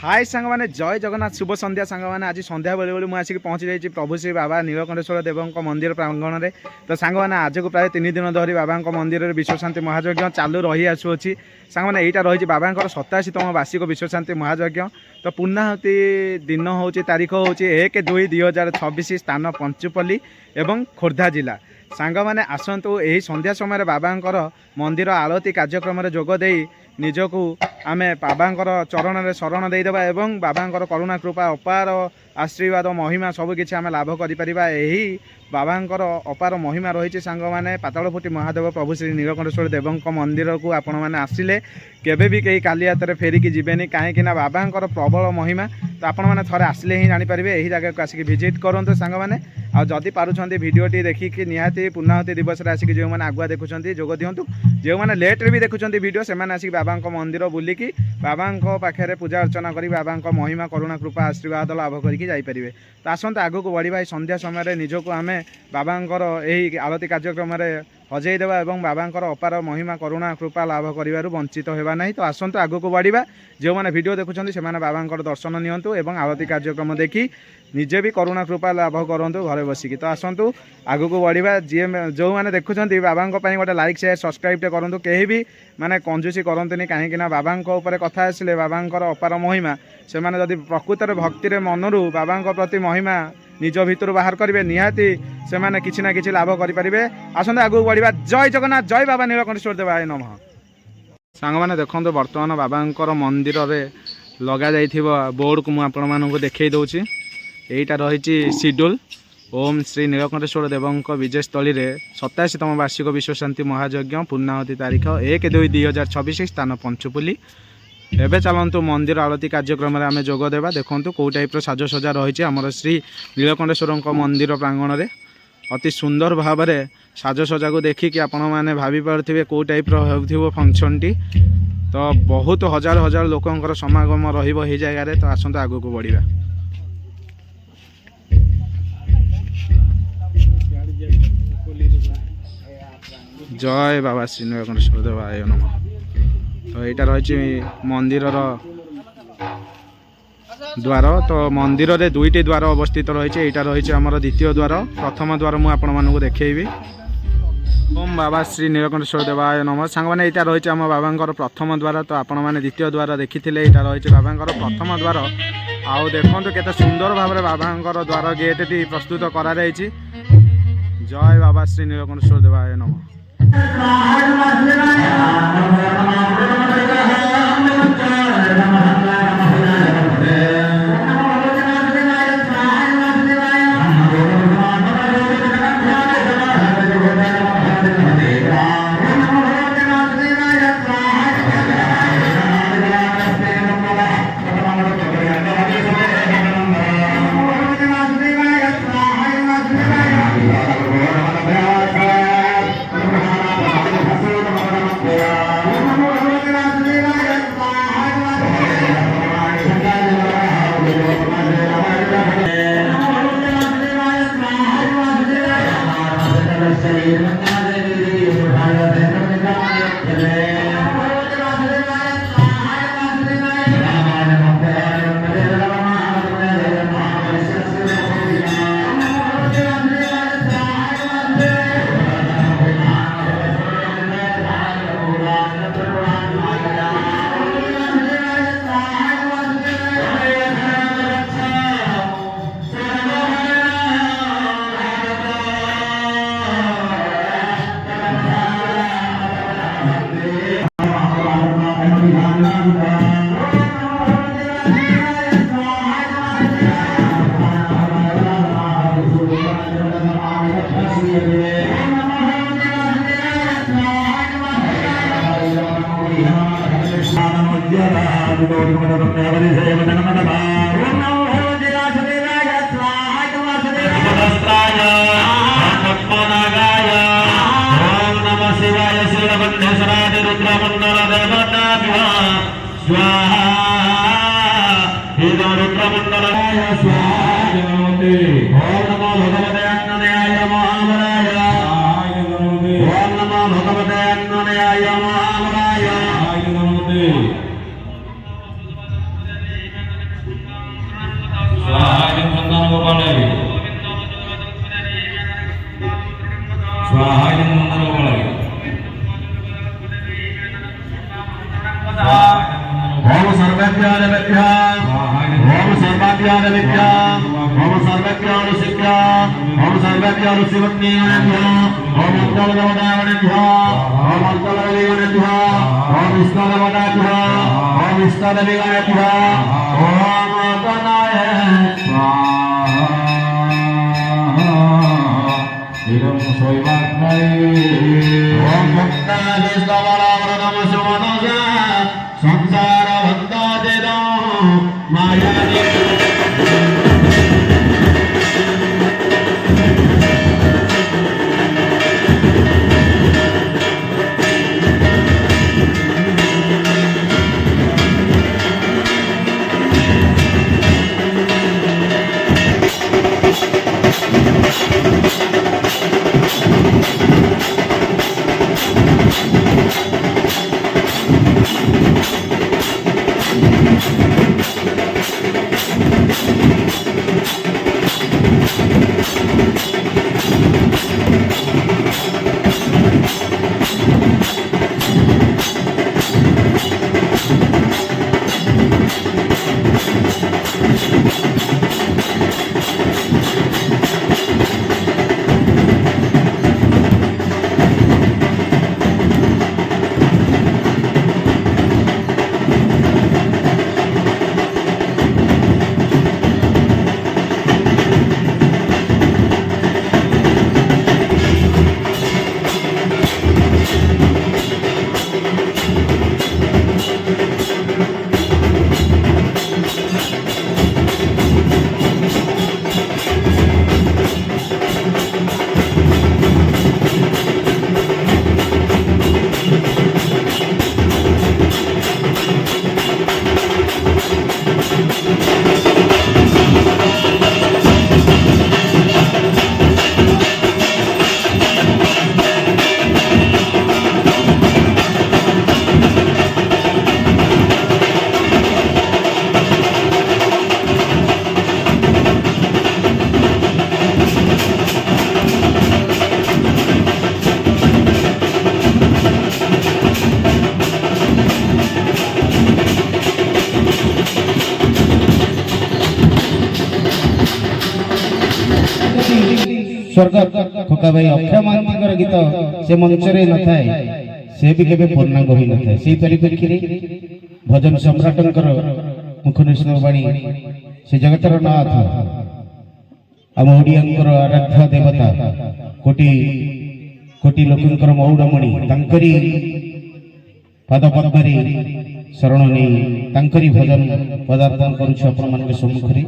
हाय सांग मैंने जय जगन्नाथ शुभ संध्या सांग मैंने आज संध्या बेले बेले मुझे आसिक पहुँची जाइए प्रभु श्री बाबा नीलकंठेश्वर देवों मंदिर प्रांगण में। तो सांग मैंने आज को प्राय 3 दिन धरी बाबा मंदिर में विश्वशांति महायज्ञ चालू रही आसुच्छी। सांग मैंने यहाँ रही बाबा 87तम वार्षिक विश्वशांति महायज्ञ। तो पूर्णाहुति दिन हूँ तारीख हूँ 1-2-2026 स्थान पंचुपल्ली एवं खोर्धा जिला। सांग मैंने आसतु यही संध्या समय बाबांकर मंदिर आरती कार्यक्रम जोगदे निजकू आमे बाबांकर चरण में शरण देदेबा एवं बाबांकर करुणा कृपा अपार आशीर्वाद महिमा सबकि आम लाभ करें। यही बाबांकर अपार महिमा रही सांग मैंने पातालफुटी महादेव प्रभु श्री नीलकंठेश्वर देवों मंदिर को आपण मैंने आसिले केबे भी कहीं काली हाथ फेरिकी जीवेनि कहीं बाबांकर प्रबल महिमा। तो आपण मैंने थरे आसिले ही जानीपर यही जगह को आसिक विजिट करूँ सांग मैंने आदि पार्टी भिडटी देखिकी निहाती पूर्णाहुति दिवस आसिक जो मैंने आगुआ देखुं जोग दिंतु जो मैंने लेट्रे भी देखुं भिडियो से आसिक बाबा मंदिर बुलिकी बाबा पाखे पूजा अर्चना कर बाबा महिमा करुणा कृपा आशीर्वाद लाभ करके जापरेंगे। तो आसत आग को बढ़ा संध्या समय निजक आम बाबांकर यही आरती कार्यक्रम हजेदेवा और बाबांकर अपार महिमा करुणा कृपा लाभ कर वंचित होगा ना। तो आसतु आग को बढ़ा जो मैंने भिडियो देखुं से बाबांकर दर्शन नियंतु एवं आरती कार्यक्रम देखी निजे भी करुणा कृपा लाभ करूँ घरे बसिकी। तो आसतु आग को बढ़ा जी जो मैंने देखुं बाबा गोटे लाइक शेयर सब्सक्राइब करूँ कहीं भी माने कंजूसी करतुनि कहीं बाबा कथा आसिले बाबांकर अपार महिमा से मैंने जदि प्रकृत भक्ति मनरू बाबा प्रति महिमा निज भितर बाहर करेंगे निहाती से मैंने किसी ना कि लाभ करेंगे। आसते आगू बढ़ा जय जगन्नाथ जय बाबा नीलकंठेश्वर देवाय नमः। सांग मैंने देखो बर्तमान बाबांकर मंदिर में लगा बोर्ड को मुझे देखई दूची यहीटा रही शिड्यूल ओम श्री नीलकंठेश्वर देवों विजय स्थली में 87तम वार्षिक विश्वशांति महायज्ञ पूर्णाहुति तारीख 1-2-2026 स्थान पंचुपल्ली। एवं चलतु मंदिर आरती कार्यक्रम में आम जोगदेवा देखूँ कौ टाइप साजसजा रही आमर श्री नीलकंठेश्वर मंदिर प्रांगण में अति सुंदर भाव में साजसजा को देखिकी आपण मैंने भावी पारे कौ टाइप हो फंक्शन टी। तो बहुत हजार हजार लोकंर समागम रही जगह। तो आसतु आग को बढ़ा जय बाबा श्री नीलकंठेश्वर देवाय नमः। तो यहाँ रही मंदिर द्वार। तो मंदिर में 2टी द्वार अवस्थित रही यहाँ रही आमर द्वितीय द्वार प्रथम द्वार मुझे देखी ओम बाबा श्री नीलकंठेश्वर देवाय नमः। सांग मैंने यहाँ रही आम बाबांकर प्रथम द्वार। तो आपण मैंने द्वितीय द्वार देखी यहाँ रही बाबांकर प्रथम द्वार आउ देखो केते सुंदर भाव में बाबांकर द्वार गेट टी प्रस्तुत कराई। जय बाबा श्री नीलकंठेश्वर देवाय नमः। संसार माया स्वर्गत खोका भाई अक्षय महांती गीत से मंच न थाए से भी केबे पूर्णांग होई न थाए से परिप्रेक्षी रे भजन सम्राटंकर मुख निश्चयवाणी से जगतर नाथ आम ओडियांकर आराध्य देवता कोटि कोटि लोकंकर मौडमणि तांकरी पाद पद्मरे शरण नहीं तांकरी भजन पदार्पण करूछ आपण मान सम्मुख रे।